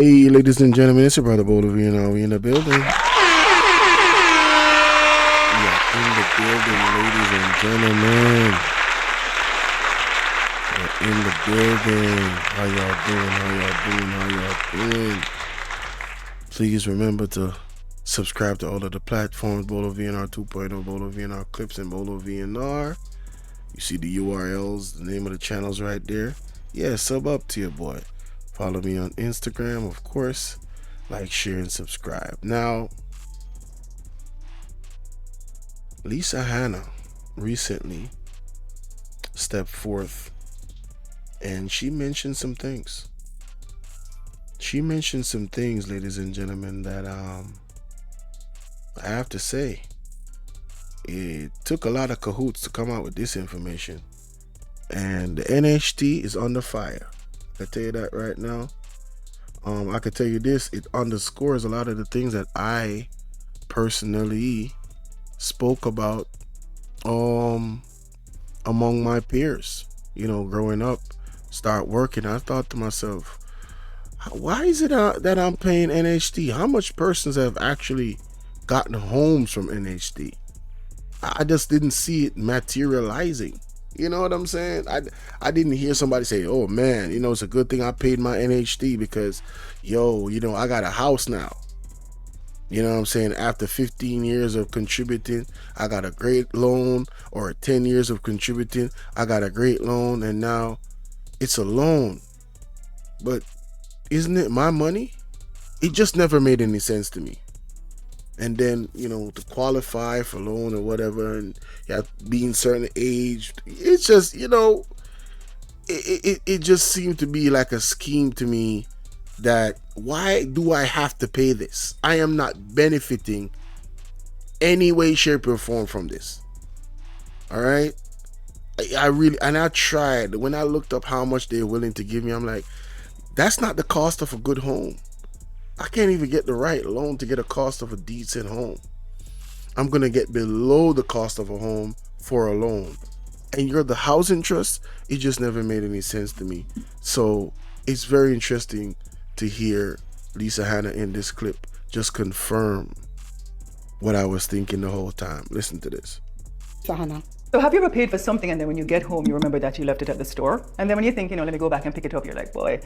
Hey, ladies and gentlemen, it's your brother Bolo V&R. We in the building. We are in the building, ladies and gentlemen. We're in the building. How y'all doing? How y'all doing? Please remember to subscribe to all of the platforms: Bolo V&R 2.0, Bolo V&R Clips, and Bolo V&R. You see the URLs, the name of the channels right there. Yeah, sub up to your boy. Follow me on Instagram, of course. Like, share, and subscribe. Now, Lisa Hanna recently stepped forth and she mentioned some things. Ladies and gentlemen, that I have to say, it took a lot of cahoots to come out with this information. And the NHT is under fire. I tell you that right now. I can tell you this, it underscores a lot of the things that I personally spoke about among my peers. You know, growing up, start working, I thought to myself, why is it that I'm paying NHT? How much persons have actually gotten homes from NHT? I just didn't see it materializing. You know what I'm saying? I didn't hear somebody say, oh man, it's a good thing I paid my NHT because, I got a house now. You know what I'm saying? After 15 years of contributing, I got a great loan, or 10 years of contributing, I got a great loan, and now it's a loan. But isn't it my money? It just never made any sense to me. And then, to qualify for loan or whatever, and you have to be in certain age, it's just, it just seemed to be like a scheme to me that why do I have to pay this? I am not benefiting any way, shape, or form from this. All right? I tried. When I looked up how much they're willing to give me, I'm like, that's not the cost of a good home. I can't even get the right loan to get a cost of a decent home. I'm going to get below the cost of a home for a loan. And you're the housing trust. It just never made any sense to me. So it's very interesting to hear Lisa Hanna in this clip just confirm what I was thinking the whole time. Listen to this. Hanna. So have you ever paid for something and then when you get home, you remember that you left it at the store? And then when you think, let me go back and pick it up, you're like, boy,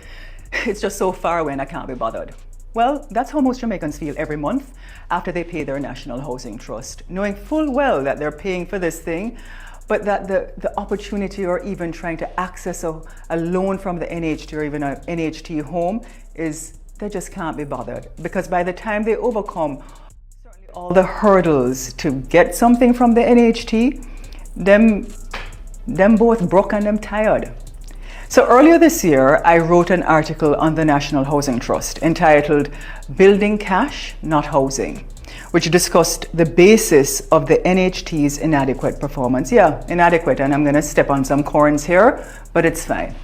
it's just so far away and I can't be bothered. Well, that's how most Jamaicans feel every month after they pay their National Housing Trust, knowing full well that they're paying for this thing, but that the opportunity or even trying to access a loan from the NHT or even an NHT home is, they just can't be bothered. Because by the time they overcome certainly all the hurdles to get something from the NHT, them both broke and them tired. So earlier this year, I wrote an article on the National Housing Trust entitled Building Cash, Not Housing, which discussed the basis of the NHT's inadequate performance. Yeah, inadequate, and I'm going to step on some corns here, but it's fine.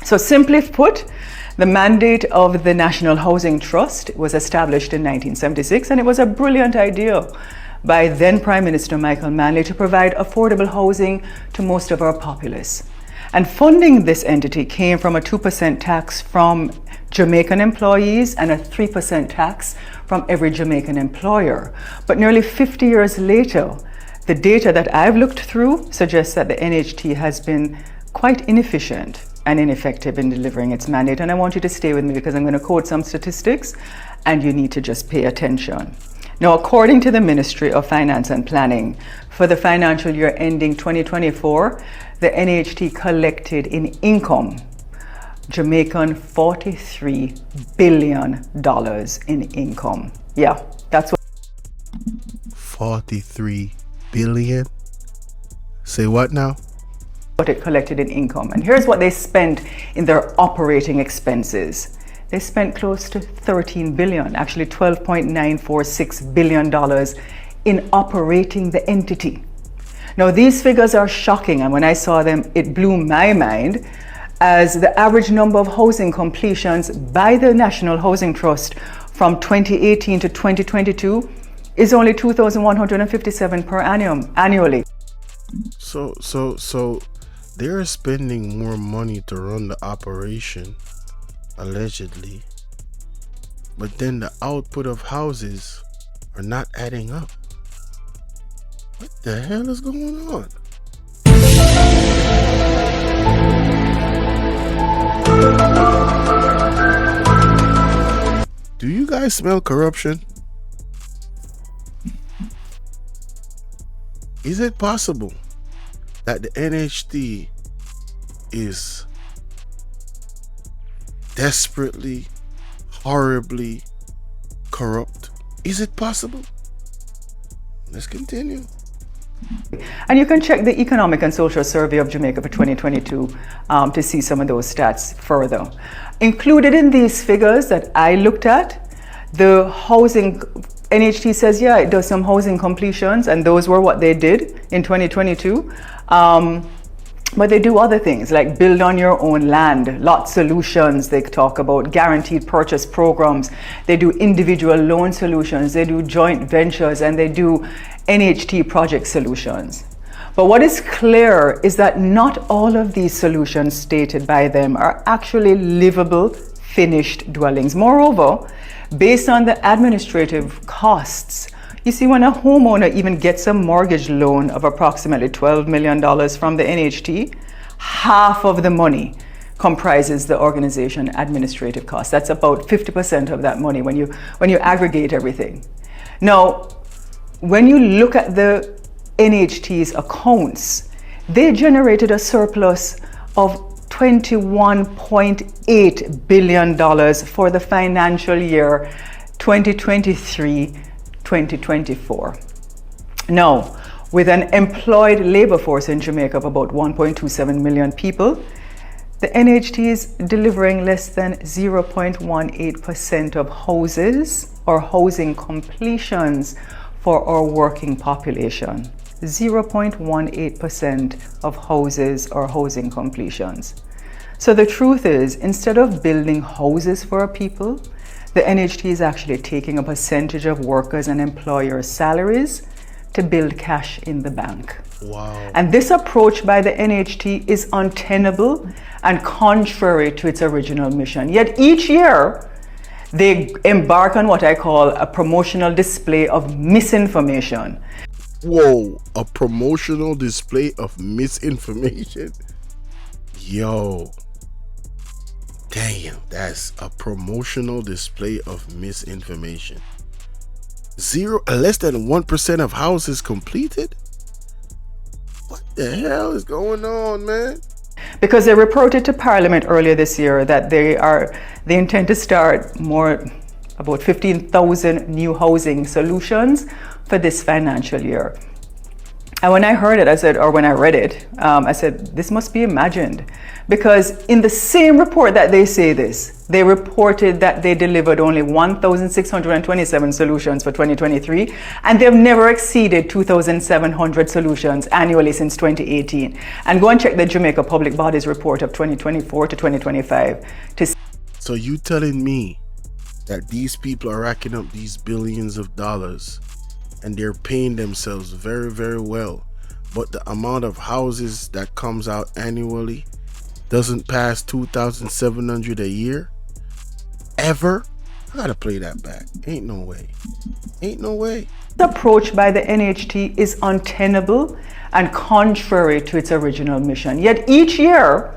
So simply put, the mandate of the National Housing Trust was established in 1976, and it was a brilliant idea by then Prime Minister Michael Manley to provide affordable housing to most of our populace. And funding this entity came from a 2% tax from Jamaican employees and a 3% tax from every Jamaican employer. But nearly 50 years later, the data that I've looked through suggests that the NHT has been quite inefficient and ineffective in delivering its mandate. And I want you to stay with me because I'm going to quote some statistics and you need to just pay attention. Now, according to the Ministry of Finance and Planning, for the financial year ending 2024, the NHT collected in income Jamaican $43 billion in income. Yeah, that's what. 43 billion? Say what now? What it collected in income. And here's what they spent in their operating expenses. They spent close to 13 billion, actually $12.946 billion in operating the entity. Now, these figures are shocking, and when I saw them, it blew my mind, as the average number of housing completions by the National Housing Trust from 2018 to 2022 is only 2,157 per annum, annually. So they're spending more money to run the operation, allegedly, but then the output of houses are not adding up. What the hell is going on? Do you guys smell corruption? Is it possible that the NHT is desperately, horribly corrupt? Is it possible? Let's continue. And you can check the Economic and Social Survey of Jamaica for 2022 to see some of those stats further. Included in these figures that I looked at, the housing, NHT says, yeah, it does some housing completions, and those were what they did in 2022. But they do other things like build on your own land, lot solutions. They talk about guaranteed purchase programs. They do individual loan solutions. They do joint ventures, and they do NHT project solutions. But what is clear is that not all of these solutions stated by them are actually livable, finished dwellings. Moreover, based on the administrative costs, you see, when a homeowner even gets a mortgage loan of approximately $12 million from the NHT, half of the money comprises the organization administrative costs. That's about 50% of that money when you aggregate everything. Now, when you look at the NHT's accounts, they generated a surplus of $21.8 billion for the financial year 2023-2024. Now, with an employed labor force in Jamaica of about 1.27 million people, the NHT is delivering less than 0.18% of houses or housing completions for our working population. 0.18% of houses or housing completions. So the truth is, instead of building houses for our people, the NHT is actually taking a percentage of workers and employers' salaries to build cash in the bank. Wow. And this approach by the NHT is untenable and contrary to its original mission. Yet each year, they embark on what I call a promotional display of misinformation. Whoa, a promotional display of misinformation? Yo. Damn, that's a promotional display of misinformation. Less than 1% of houses completed? What the hell is going on, man? Because they reported to Parliament earlier this year that they intend to start about 15,000 new housing solutions for this financial year. And when I heard it, when I read it, I said, this must be imagined. Because in the same report that they say this, they reported that they delivered only 1,627 solutions for 2023, and they've never exceeded 2,700 solutions annually since 2018. And go and check the Jamaica Public Bodies report of 2024 to 2025 to see. So you telling me that these people are racking up these billions of dollars and they're paying themselves very, very well, but the amount of houses that comes out annually doesn't pass 2,700 a year? Ever? I gotta play that back. Ain't no way. Ain't no way. The approach by the NHT is untenable and contrary to its original mission. Yet each year,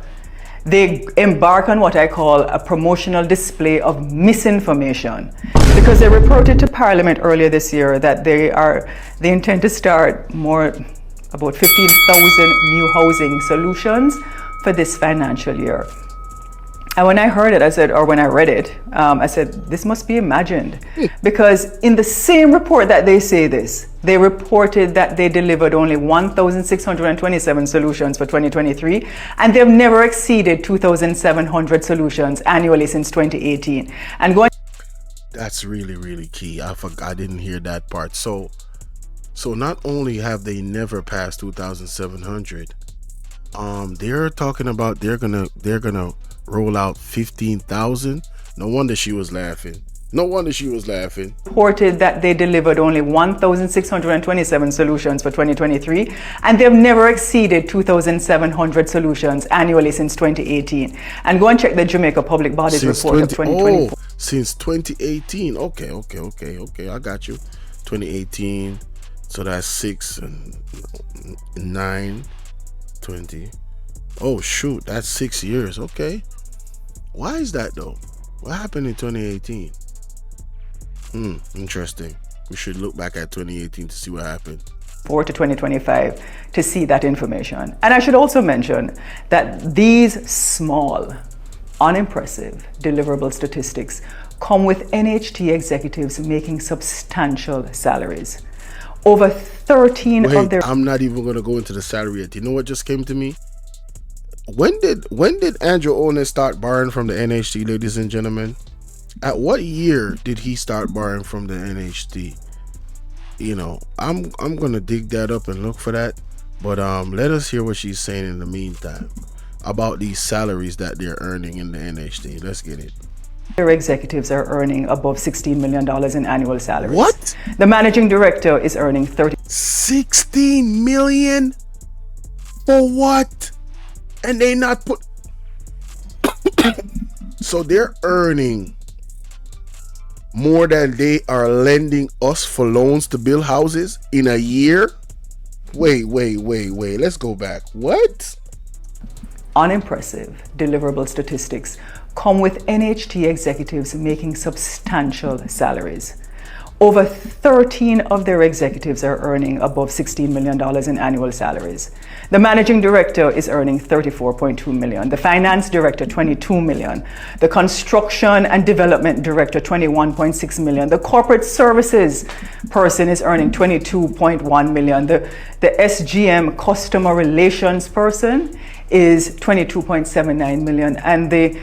they embark on what I call a promotional display of misinformation. Because they reported to Parliament earlier this year that they intend to start about 15,000 new housing solutions for this financial year. And when I heard it, when I read it, I said, this must be imagined. Because in the same report that they say this, they reported that they delivered only 1,627 solutions for 2023, and they've never exceeded 2,700 solutions annually since 2018. And that's really, really key. I didn't hear that part. So not only have they never passed 2,700, they're talking about they're gonna roll out 15,000. No wonder she was laughing. Reported that they delivered only 1,627 solutions for 2023, and they've never exceeded 2,700 solutions annually since 2018. And go and check the Jamaica Public Bodies report of 2024. since 2018. Okay. I got you. 2018. So that's 6 and 9, 20. Oh shoot, that's 6 years. Okay. Why is that though? What happened in 2018? Interesting. We should look back at 2018 to see what happened. 4 to 2025 to see that information. And I should also mention that these small, unimpressive deliverable statistics come with NHT executives making substantial salaries. Over 13 Wait, of their... I'm not even going to go into the salary yet. You know what just came to me? When did Andrew Onis start borrowing from the NHT, ladies and gentlemen? At what year did he start borrowing from the NHT? You know, I'm gonna dig that up and look for that. But let us hear what she's saying in the meantime about these salaries that they're earning in the NHT. Let's get it. Their executives are earning above $16 million in annual salaries. What? The managing director is earning 16 million? For what? And they not put... So they're earning more than they are lending us for loans to build houses in a year? Wait. Let's go back. What? Unimpressive deliverable statistics come with NHT executives making substantial salaries. Over 13 of their executives are earning above $16 million in annual salaries. The managing director is earning $34.2 million. The finance director, $22 million. The construction and development director, $21.6 million. The corporate services person is earning $22.1 million. The SGM customer relations person is $22.79 million. And the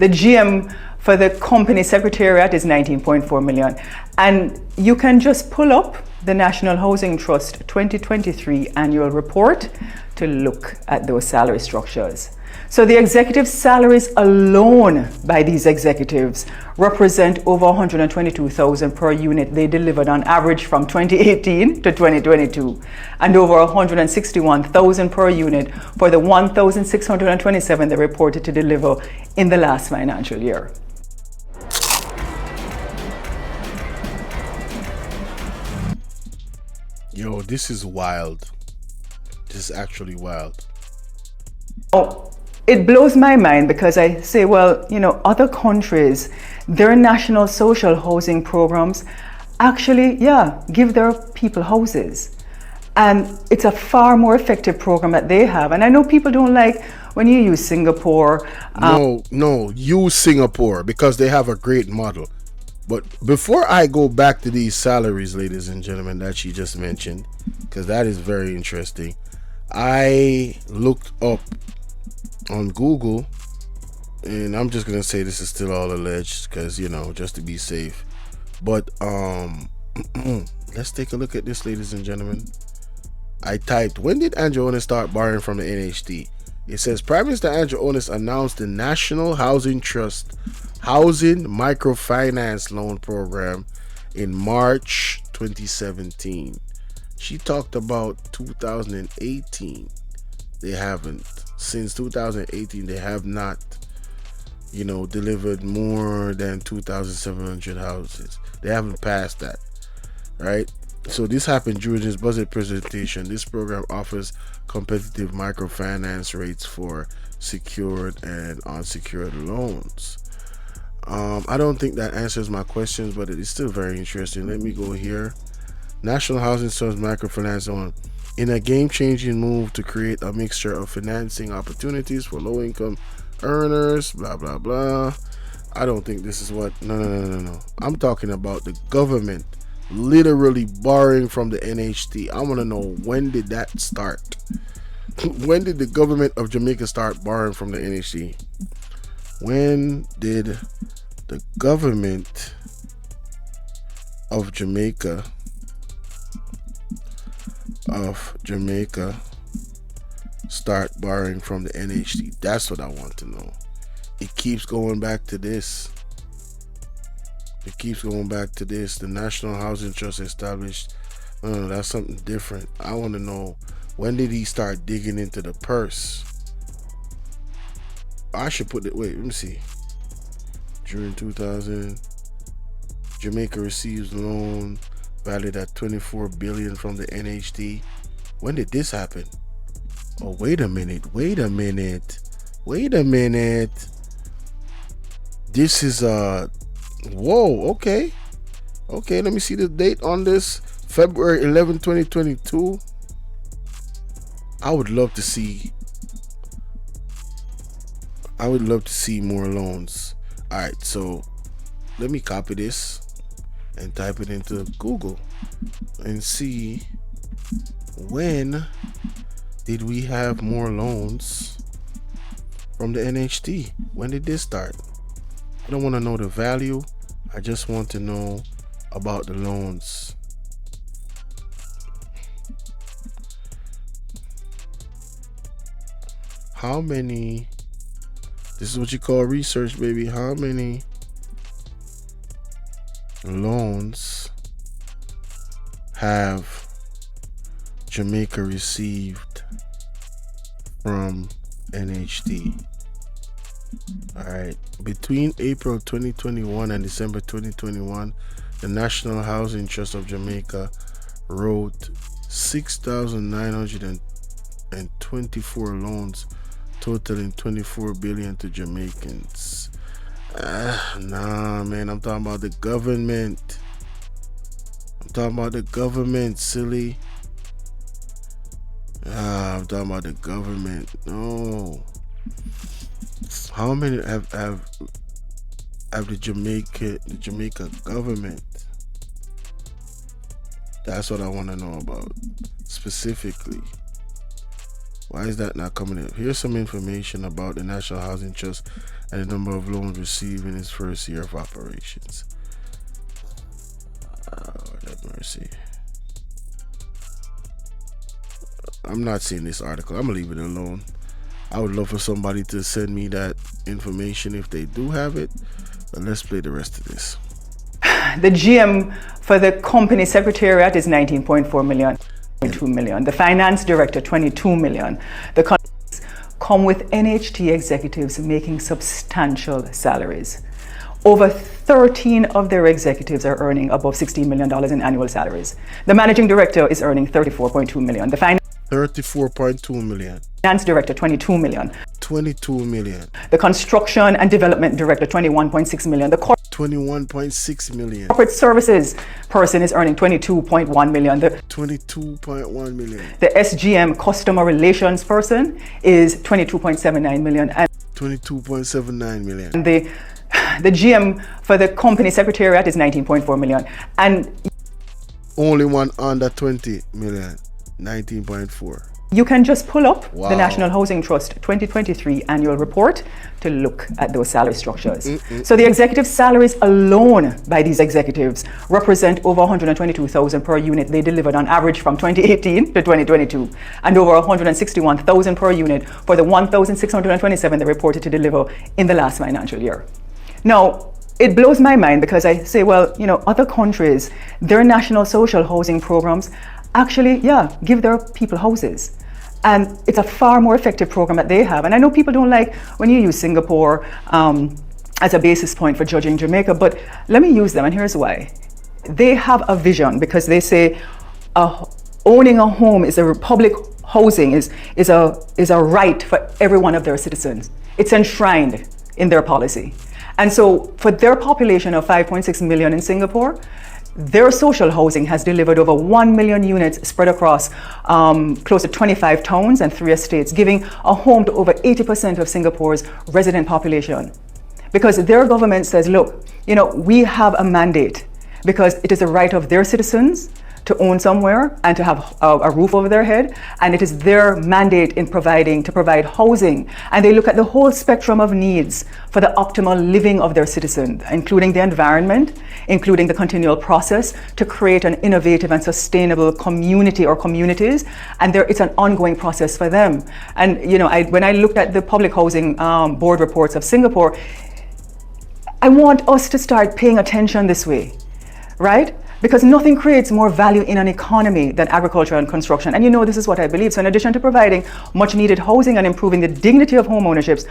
GM for the company secretariat is $19.4 million. And you can just pull up the National Housing Trust 2023 annual report to look at those salary structures. So the executive salaries alone by these executives represent over $122,000 per unit they delivered on average from 2018 to 2022, and over $161,000 per unit for the 1,627 they reported to deliver in the last financial year. Yo, this is wild. This is actually wild. Oh, it blows my mind because I say, well, you know, other countries, their national social housing programs actually, give their people houses. And it's a far more effective program that they have. And I know people don't like when you use Singapore. No, use Singapore because they have a great model. But before I go back to these salaries, ladies and gentlemen, that she just mentioned, because that is very interesting, I looked up on Google, and I'm just gonna say this is still all alleged because, you know, just to be safe. But let's take a look at this, ladies and gentlemen. I typed, when did Andrew Onis start borrowing from the NHT? It says Prime Minister Andrew Onis announced the National Housing Trust Housing Microfinance Loan Program in March 2017. She talked about 2018. They haven't. Since 2018, they have not, you know, delivered more than 2,700 houses. They haven't passed that, right? So this happened during his budget presentation. This program offers competitive microfinance rates for secured and unsecured loans. I don't think that answers my questions, but it is still very interesting. Let me go here. National Housing Trust Microfinance Loan. In a game-changing move to create a mixture of financing opportunities for low-income earners, blah, blah, blah. I don't think this is what... No. I'm talking about the government literally borrowing from the NHT. I want to know, when did that start? When did the government of Jamaica start borrowing from the NHT? When did the government of Jamaica start borrowing from the NHT? That's what I want to know. It keeps going back to this. The National Housing Trust established. No, that's something different. I want to know, when did he start digging into the purse? I should put it. Wait, let me see. during 2000. Jamaica receives loan valued at 24 billion from the NHT. When did this happen? Oh, wait a minute. This is whoa, okay. Okay, let me see the date on this. February 11, 2022. I would love to see more loans. All right, so let me copy this and type it into Google and see when did we have more loans from the NHT. When did this start? I don't want to know the value. I just want to know about the loans. How many, this is what you call research, baby. How many loans have Jamaica received from NHT? All right, between April 2021 and December 2021, the National Housing Trust of Jamaica wrote 6,924 loans totaling 24 billion to Jamaicans. Nah, man, I'm talking about the government. Silly. I'm talking about the government. No. How many have the Jamaica government? That's what I want to know about specifically. Why is that not coming up? Here's some information about the National Housing Trust and the number of loans received in its first year of operations. Lord have mercy. I'm not seeing this article. I'm gonna leave it alone. I would love for somebody to send me that information if they do have it. But let's play the rest of this. The GM for the company secretariat is 19.4 million. 2 million. The finance director, 22 million. The contracts come with NHT executives making substantial salaries. Over 13 of their executives are earning above $16 million in annual salaries. The managing director is earning 34.2 million. The finance 34.2 million. Finance director, 22 million. 22 million. The construction and development director, 21.6 million. The 21.6 million. corporate services person is earning 22.1 million. The 22.1 million. The SGM customer relations person is 22.79 million. And 22.79 million. the GM for the company secretariat is 19.4 million. And only one under 20 million. 19.4. you can just pull up Wow. the National Housing Trust 2023 annual report to look at those salary structures. So the executive salaries alone by these executives represent over 122,000 per unit they delivered on average from 2018 to 2022, and over 161,000 per unit for the 1,627 they reported to deliver in the last financial year. Now, it blows my mind because I say, well, you know, other countries, their national social housing programs actually, give their people houses. And it's a far more effective program that they have. And I know people don't like when you use Singapore as a basis point for judging Jamaica, but let me use them, and here's why. They have a vision because they say owning a home is a public housing is a right for every one of their citizens. It's enshrined in their policy. And so for their population of 5.6 million in Singapore, their social housing has delivered over 1 million units spread across close to 25 towns and 3 estates, giving a home to over 80% of Singapore's resident population. Because their government says, look, you know, we have a mandate because it is the right of their citizens to own somewhere and to have a roof over their head, and it is their mandate in to provide housing. And they look at the whole spectrum of needs for the optimal living of their citizens, including the environment, including the continual process to create an innovative and sustainable community or communities, and it's an ongoing process for them. And you know, when I looked at the public housing board reports of Singapore, I want us to start paying attention this way, right? Because nothing creates more value in an economy than agriculture and construction. And you know, this is what I believe. So in addition to providing much needed housing and improving the dignity of home ownerships,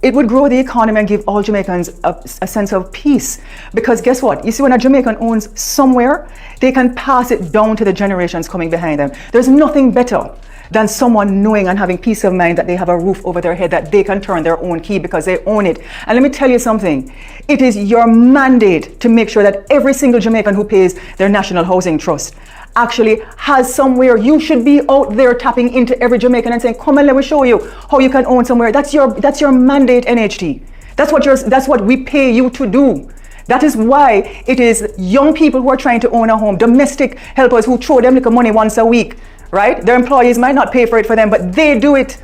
it would grow the economy and give all Jamaicans a sense of peace. Because guess what? You see, when a Jamaican owns somewhere, they can pass it down to the generations coming behind them. There's nothing better than someone knowing and having peace of mind that they have a roof over their head, that they can turn their own key because they own it. And let me tell you something, it is your mandate to make sure that every single Jamaican who pays their National Housing Trust actually has somewhere. You should be out there tapping into every Jamaican and saying, come and let me show you how you can own somewhere. That's your mandate, NHT. That's what we pay you to do. That is why it is young people who are trying to own a home, domestic helpers who throw them little money once a week, right? Their employees might not pay for it for them, but they do it.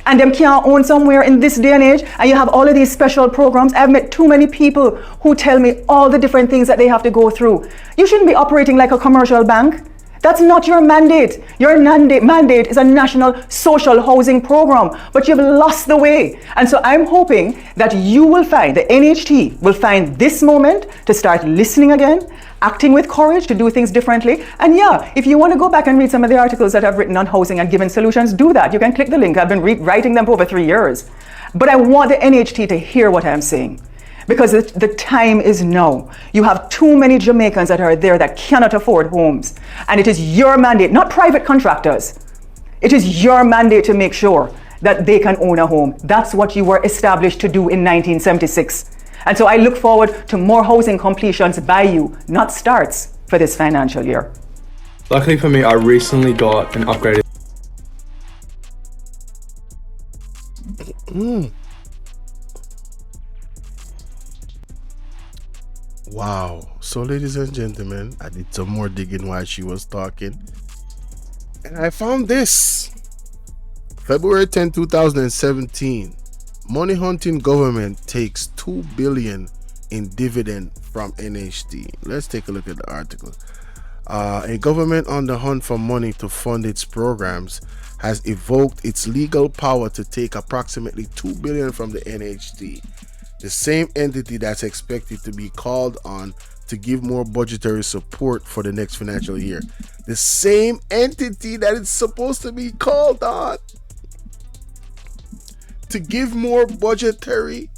And them can't own somewhere in this day and age. And you have all of these special programs. I've met too many people who tell me all the different things that they have to go through. You shouldn't be operating like a commercial bank. That's not your mandate. Your mandate is a national social housing program, but you've lost the way. And so I'm hoping that you will find, the NHT will find this moment to start listening again, acting with courage to do things differently. And yeah, if you want to go back and read some of the articles that I've written on housing and given solutions, do that. You can click the link. I've been writing them for over 3 years. But I want the NHT to hear what I'm saying, because the time is now. You have too many Jamaicans that are there that cannot afford homes. And it is your mandate, not private contractors. It is your mandate to make sure that they can own a home. That's what you were established to do in 1976. And so I look forward to more housing completions by you, not starts, for this financial year. Luckily for me, I recently got an upgraded. Wow. So, ladies and gentlemen, I did some more digging while she was talking, and I found this. February 10, 2017. Money hunting government takes $2 billion in dividend from NHT. Let's take a look at the article. A government on the hunt for money to fund its programs has evoked its legal power to take approximately $2 billion from the NHT, the same entity that's expected to be called on to give more budgetary support for the next financial year. The same entity that is supposed to be called on to give more budgetary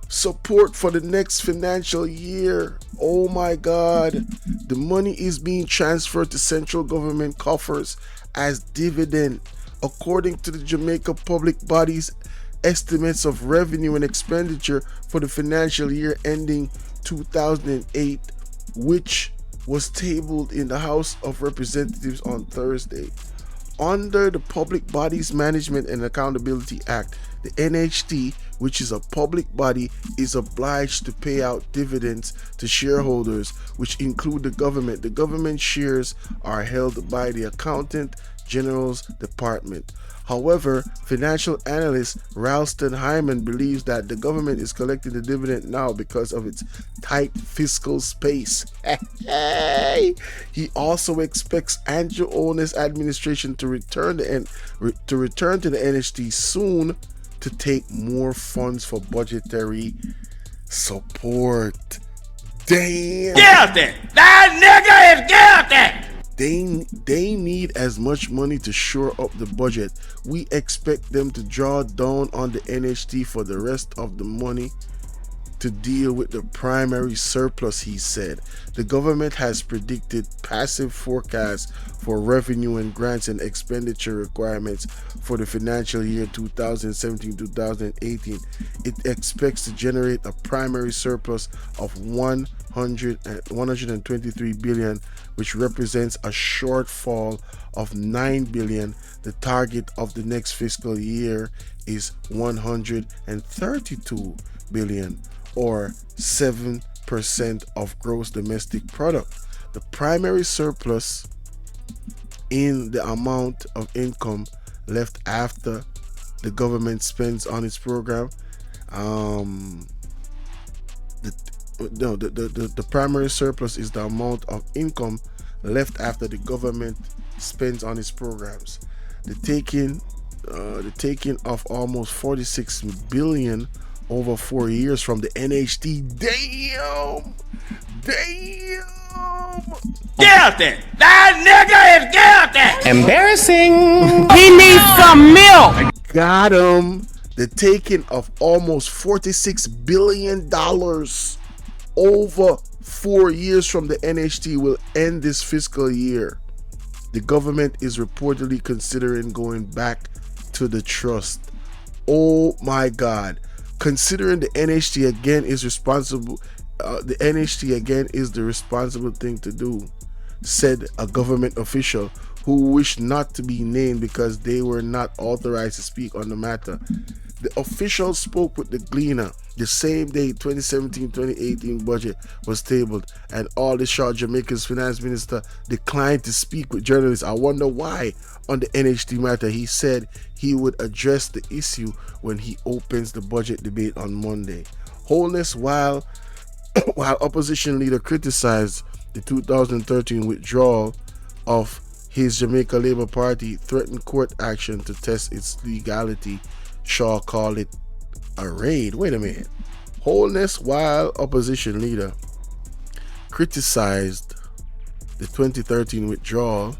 support for the next financial year. Oh my God. The money is being transferred to central government coffers as dividend, according to the Jamaica Public Body's estimates of revenue and expenditure for the financial year ending 2008, which was tabled in the House of Representatives on Thursday. Under the Public Bodies Management and Accountability Act, the NHT, which is a public body, is obliged to pay out dividends to shareholders, which include the government. The government shares are held by the Accountant General's Department. However, financial analyst Ralston Hyman believes that the government is collecting the dividend now because of its tight fiscal space. He also expects Andrew Owen's administration to return to the NHT soon to take more funds for budgetary support. Damn! Guilty! That nigga is guilty! They need as much money to shore up the budget. We expect them to draw down on the NHT for the rest of the money to deal with the primary surplus, he said. The government has predicted passive forecasts for revenue and grants and expenditure requirements for the financial year 2017-2018. It expects to generate a primary surplus of 123 billion, which represents a shortfall of 9 billion. The target of the next fiscal year is 132 billion, or 7% of gross domestic product. The primary surplus in the amount of income left after the government spends on its program. The primary surplus is the amount of income left after the government spends on its programs. The taking of almost 46 billion over 4 years from the NHT. Damn. Guilty! That nigga is guilty! Embarrassing. He needs some milk! Got him. The taking of almost $46 billion over 4 years from the NHT will end this fiscal year. The government is reportedly considering going back to the trust. Oh my God. Considering the NHT again is responsible, the NHT again is the responsible thing to do, said a government official who wished not to be named because they were not authorized to speak on the matter. The official spoke with the Gleaner the same day 2017-2018 budget was tabled, and all the shot Jamaica's finance minister declined to speak with journalists. I wonder why on the NHT matter. He said he would address the issue when he opens the budget debate on Monday. Holness, while opposition leader criticized the 2013 withdrawal of his Jamaica Labour Party, threatened court action to test its legality. Shaw called it a raid. Wait a minute. Holness, while opposition leader criticized the 2013 withdrawal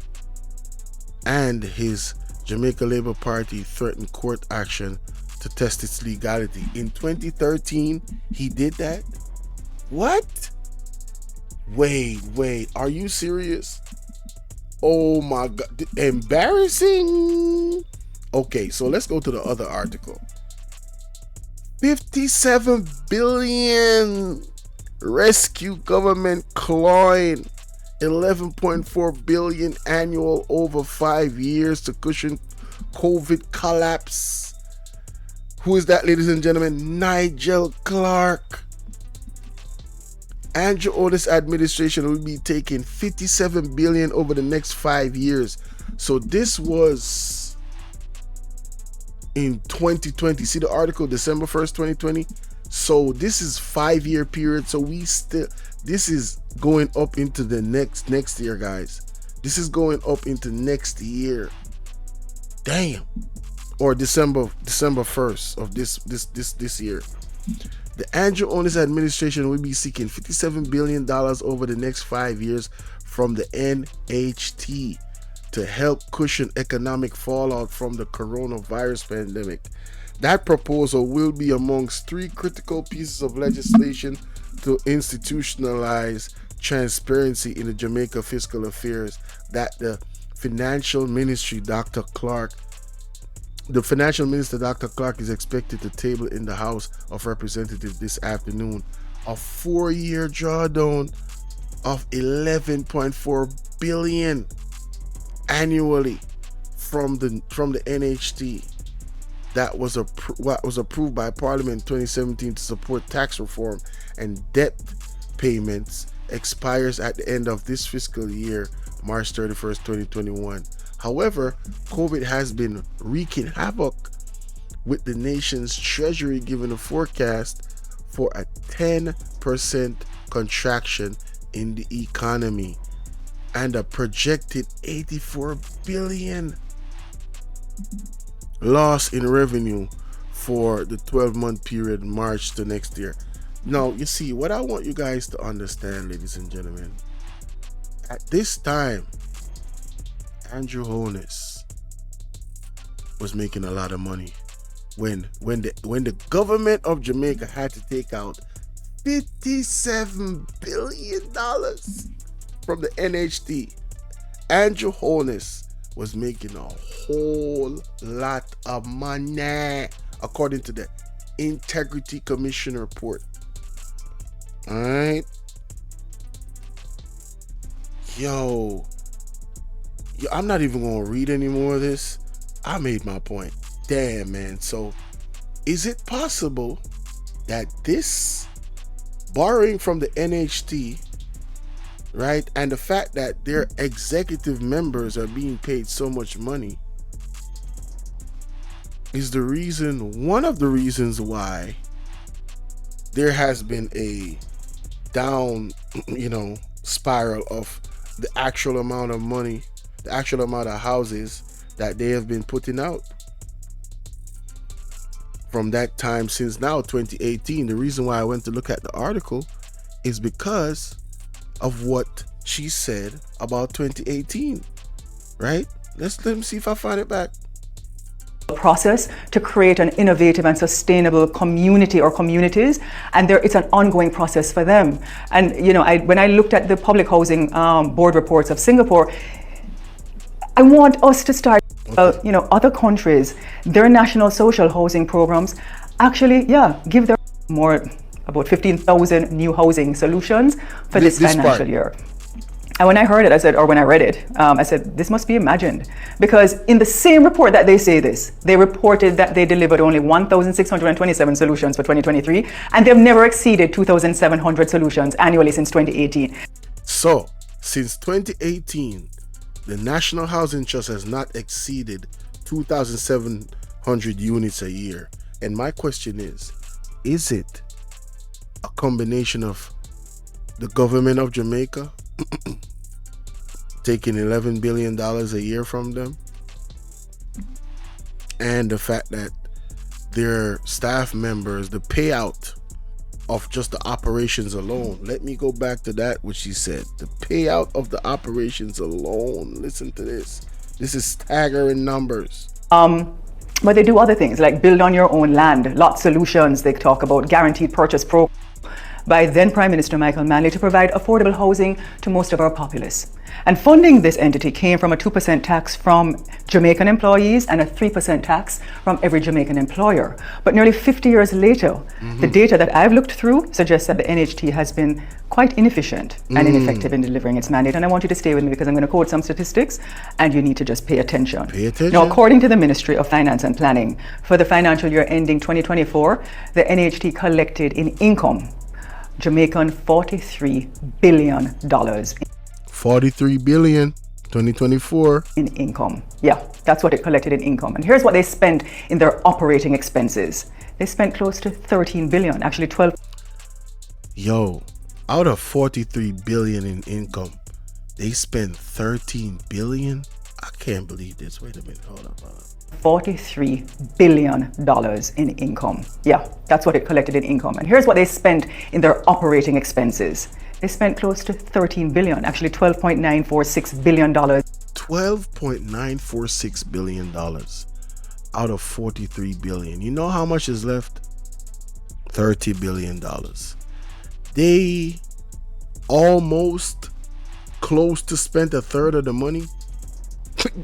and his Jamaica Labour Party threatened court action to test its legality. In 2013, he did that? What? Wait, are you serious? Oh my God, embarrassing. Okay, so let's go to the other article. 57 billion rescue government clawing 11.4 billion annual over 5 years to cushion COVID collapse. Who is that, ladies and gentlemen? Nigel Clark. Andrew Otis administration will be taking 57 billion over the next 5 years. So this was in 2020. See the article, December 1st, 2020. So this is 5-year period. So this is going up into the next year, guys. This is going up into next year. Damn. Or December 1st of this year. The Andrew Otis administration will be seeking $57 billion over the next 5 years from the NHT to help cushion economic fallout from the coronavirus pandemic. That proposal will be amongst 3 critical pieces of legislation to institutionalize transparency in the Jamaica fiscal affairs that the Financial Minister Dr. Clark is expected to table in the House of Representatives this afternoon. A 4-year drawdown of 11.4 billion annually from the NHT that was approved by Parliament in 2017 to support tax reform and debt payments expires at the end of this fiscal year, March 31st, 2021. However, COVID has been wreaking havoc with the nation's treasury, given a forecast for a 10% contraction in the economy and a projected 84 billion loss in revenue for the 12-month period, March to next year. Now, you see, what I want you guys to understand, ladies and gentlemen, at this time, Andrew Holness was making a lot of money when the government of Jamaica had to take out $57 billion from the NHT. Andrew Holness was making a whole lot of money, according to the Integrity Commission report. All right, yo, I'm not even gonna read any more of this. I made my point. Damn, man. So is it possible that this borrowing from the NHT, right, and the fact that their executive members are being paid so much money is one of the reasons why there has been a down, spiral of the actual amount of money, the actual amount of houses that they have been putting out from that time since now 2018. The reason why I went to look at the article is because of what she said about 2018, right? Let me see if I find it back. Process to create an innovative and sustainable community or communities, and it's an ongoing process for them. And when I looked at the public housing board reports of Singapore, I want us to start other countries, their national social housing programs actually give their more about 15,000 new housing solutions for this financial year. And when I heard it, when I read it, I said, this must be imagined. Because in the same report that they say this, they reported that they delivered only 1,627 solutions for 2023, and they've never exceeded 2,700 solutions annually since 2018. So, since 2018, the National Housing Trust has not exceeded 2,700 units a year. And my question is it a combination of the government of Jamaica taking $11 billion a year from them, and the fact that their staff members, the payout of just the operations alone, let me go back to that which she said, the payout of the operations alone, listen to this is staggering numbers. But they do other things like build on your own land, lot solutions. They talk about guaranteed purchase program by then Prime Minister Michael Manley to provide affordable housing to most of our populace. And funding this entity came from a 2% tax from Jamaican employees and a 3% tax from every Jamaican employer. But nearly 50 years later, the data that I've looked through suggests that the NHT has been quite inefficient and ineffective in delivering its mandate. And I want you to stay with me because I'm going to quote some statistics and you need to just pay attention. Now, according to the Ministry of Finance and Planning, for the financial year ending 2024, the NHT collected in income Jamaican $43 billion. 43 billion 2024 in income. Yeah, that's what it collected in income. And here's what they spent in their operating expenses. They spent close to 13 billion, actually 12. Yo, out of 43 billion in income, they spent 13 billion. I can't believe this. Wait a minute, hold up. $43 billion in income. Yeah, that's what it collected in income. And here's what they spent in their operating expenses. They spent close to 13 billion, actually $12.946 billion. $12.946 billion out of 43 billion. You know how much is left? $30 billion. They almost close to spent a third of the money.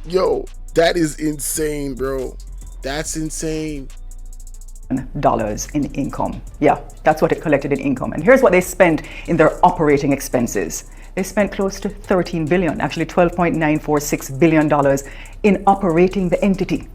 Yo, that is insane, bro. That's insane. Dollars in income. Yeah, that's what it collected in income. And here's what they spent in their operating expenses. They spent close to 13 billion, actually $12.946 billion in operating the entity.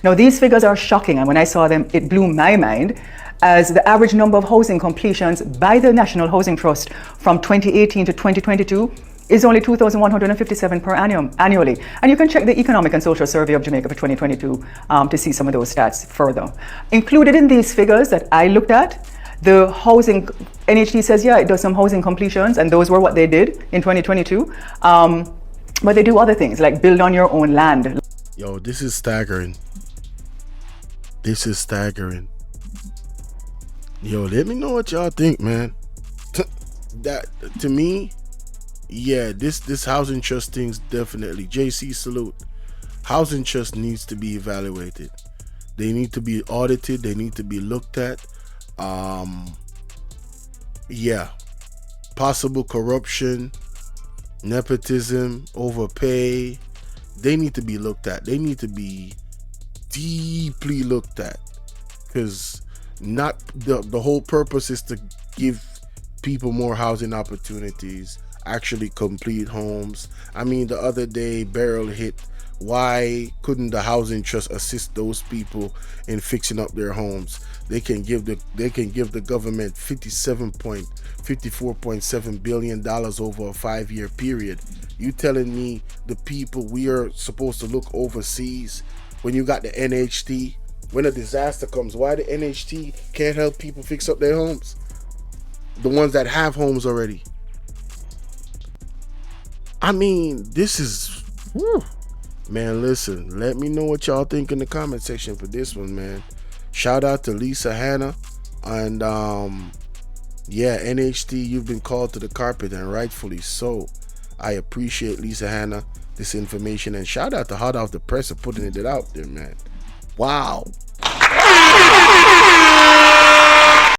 Now, these figures are shocking, and when I saw them, it blew my mind, as the average number of housing completions by the National Housing Trust from 2018 to 2022 is only 2,157 per annum annually. And you can check the Economic and Social Survey of Jamaica for 2022 to see some of those stats further. Included in these figures that I looked at, the housing, NHT says, yeah, it does some housing completions, and those were what they did in 2022. But they do other things like build on your own land. Yo, this is staggering. This is staggering. Yo, let me know what y'all think, man. That, to me, yeah, this housing trust thing's definitely, JC, salute. Housing trust needs to be evaluated. They need to be audited. They need to be looked at. Yeah, possible corruption, nepotism, overpay. They need to be looked at. They need to be deeply looked at, because not the whole purpose is to give people more housing opportunities, actually complete homes. I mean, the other day Beryl hit, why couldn't the housing trust assist those people in fixing up their homes? They can give the government $54.7 billion over a 5-year period. You telling me the people we are supposed to look overseas, when you got the NHT, when a disaster comes, why the NHT can't help people fix up their homes? The ones that have homes already. I mean, this is, whew. Man, listen, let me know what y'all think in the comment section for this one, man. Shout out to Lisa, Hanna, and Yeah, NHT, you've been called to the carpet, and rightfully so. I appreciate Lisa Hanna this information, and shout out to Hot Off the Press for putting it out there, man. Wow.